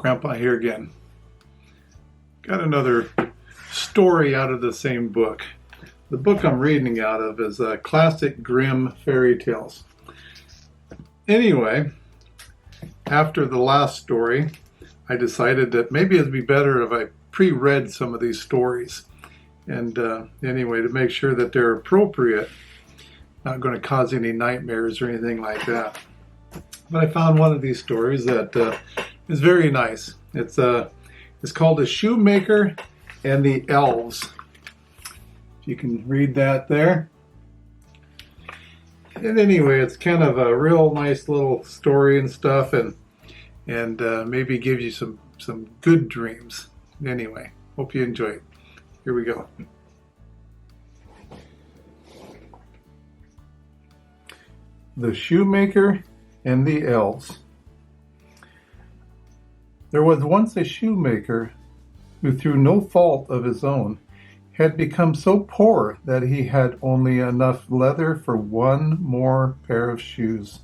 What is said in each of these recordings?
Grandpa here again. Got another story out of the same book. The book I'm reading out of is Classic Grimm Fairy Tales. Anyway, after the last story, I decided that maybe it'd be better if I pre-read some of these stories. And anyway, to make sure that they're appropriate, not going to cause any nightmares or anything like that. But I found one of these stories that is very nice. It's called The Shoemaker and the Elves. If you can read that there. And anyway, it's kind of a real nice little story and stuff, and maybe give you some good dreams. Anyway, hope you enjoy it. Here we go. The Shoemaker and the Elves. There was once a shoemaker who, through no fault of his own, had become so poor that he had only enough leather for one more pair of shoes.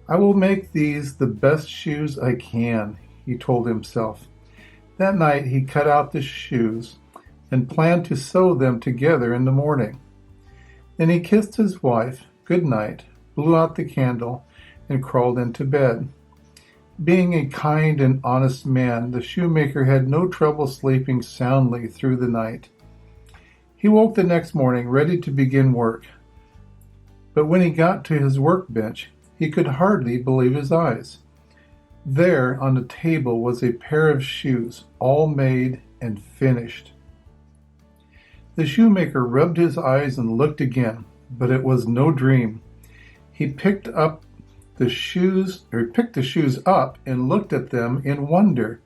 "I will make these the best shoes I can," he told himself. That night he cut out the shoes and planned to sew them together in the morning. Then he kissed his wife good night, blew out the candle, and crawled into bed. Being a kind and honest man, the shoemaker had no trouble sleeping soundly through the night. He woke the next morning ready to begin work. But when he got to his workbench, he could hardly believe his eyes. There on the table was a pair of shoes, all made and finished. The shoemaker rubbed his eyes and looked again, but it was no dream. He picked the shoes up and looked at them in wonder.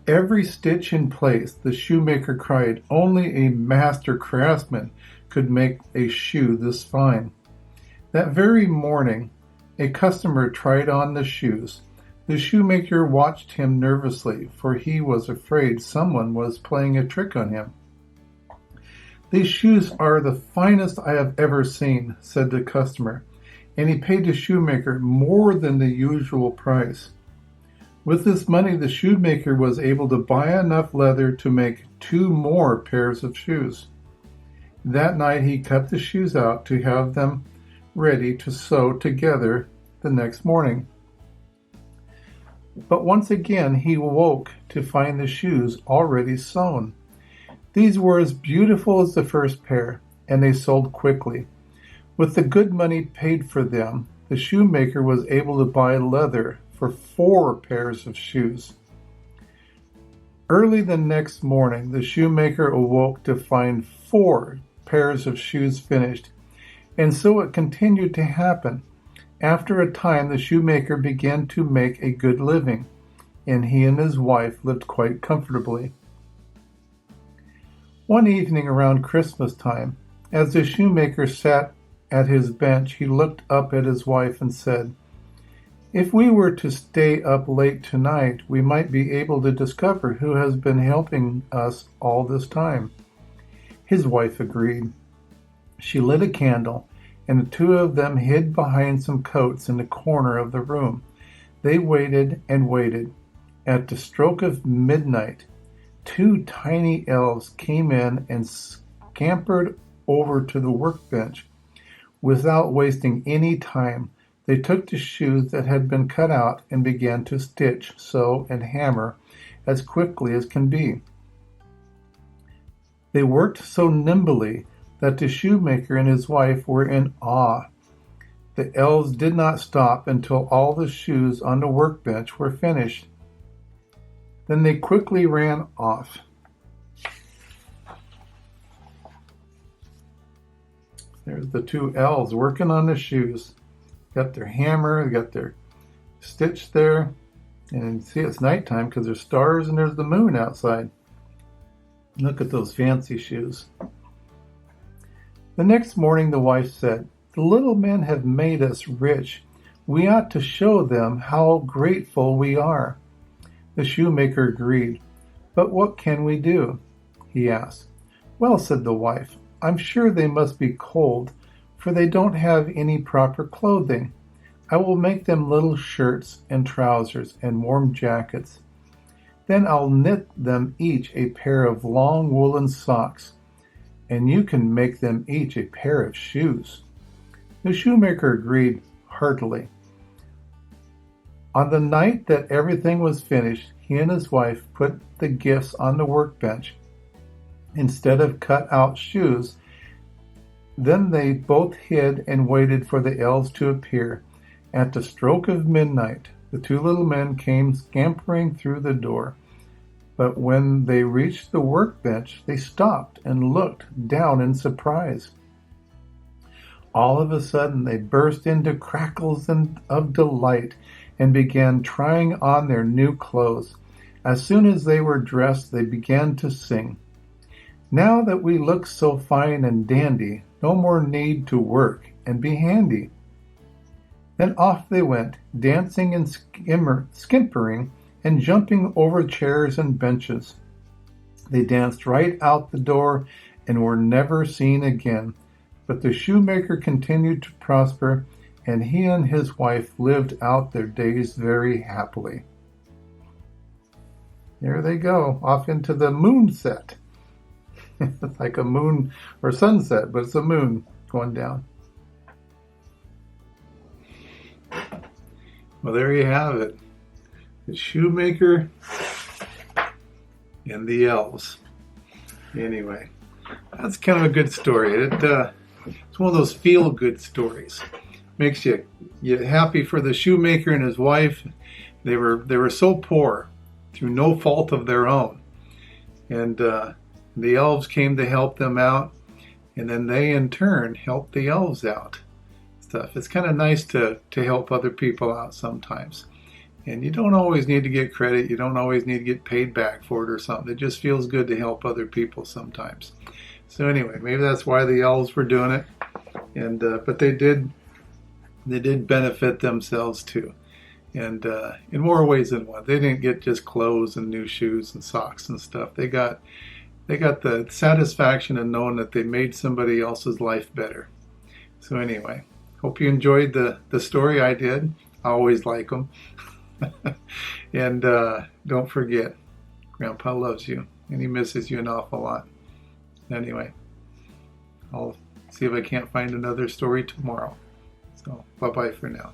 Every stitch in place, the shoemaker cried. Only a master craftsman could make a shoe this fine. That very morning, a customer tried on the shoes. The shoemaker watched him nervously, for he was afraid someone was playing a trick on him. "These shoes are the finest I have ever seen," said the customer, and he paid the shoemaker more than the usual price. With this money, the shoemaker was able to buy enough leather to make 2 more pairs of shoes. That night he cut the shoes out to have them ready to sew together the next morning. But once again he woke to find the shoes already sewn. These were as beautiful as the first pair, and they sold quickly. With the good money paid for them, the shoemaker was able to buy leather for 4 pairs of shoes. Early the next morning, the shoemaker awoke to find 4 pairs of shoes finished, and so it continued to happen. After a time, the shoemaker began to make a good living, and he and his wife lived quite comfortably. One evening around Christmas time, as the shoemaker sat at his bench, he looked up at his wife and said, "If we were to stay up late tonight, we might be able to discover who has been helping us all this time." His wife agreed. She lit a candle, and the 2 of them hid behind some coats in the corner of the room. They waited and waited. At the stroke of midnight, 2 tiny elves came in and scampered over to the workbench. Without wasting any time, they took the shoes that had been cut out and began to stitch, sew, and hammer as quickly as can be. They worked so nimbly that the shoemaker and his wife were in awe. The elves did not stop until all the shoes on the workbench were finished. Then they quickly ran off. There's the 2 elves working on the shoes. Got their hammer, they got their stitch there. And see, it's nighttime because there's stars and there's the moon outside. Look at those fancy shoes. The next morning the wife said, "The little men have made us rich. We ought to show them how grateful we are." The shoemaker agreed. "But what can we do?" he asked. "Well," said the wife, "I'm sure they must be cold, for they don't have any proper clothing. I will make them little shirts and trousers and warm jackets. Then I'll knit them each a pair of long woolen socks, and you can make them each a pair of shoes." The shoemaker agreed heartily. On the night that everything was finished, he and his wife put the gifts on the workbench instead of cut-out shoes. Then they both hid and waited for the elves to appear. At the stroke of midnight, the two little men came scampering through the door. But when they reached the workbench, they stopped and looked down in surprise. All of a sudden, they burst into crackles of delight and began trying on their new clothes. As soon as they were dressed, they began to sing. "Now that we look so fine and dandy, no more need to work and be handy." Then off they went, dancing and skimpering and jumping over chairs and benches. They danced right out the door and were never seen again. But the shoemaker continued to prosper, and he and his wife lived out their days very happily. There they go, off into the moonset. It's like a moon or sunset, but it's a moon going down. Well, there you have it. The shoemaker and the elves. Anyway, that's kind of a good story. It's one of those feel-good stories. Makes you happy for the shoemaker and his wife. They were so poor through no fault of their own, and the elves came to help them out, and then they in turn helped the elves out. It's kind of nice to help other people out sometimes. And you don't always need to get credit. You don't always need to get paid back for it or something. It just feels good to help other people sometimes. So anyway, maybe that's why the elves were doing it. And but they did benefit themselves too. And in more ways than one. They didn't get just clothes and new shoes and socks and stuff. They got the satisfaction of knowing that they made somebody else's life better. So anyway, hope you enjoyed the story. I did. I always like them. And don't forget, Grandpa loves you, and he misses you an awful lot. Anyway, I'll see if I can't find another story tomorrow. So bye-bye for now.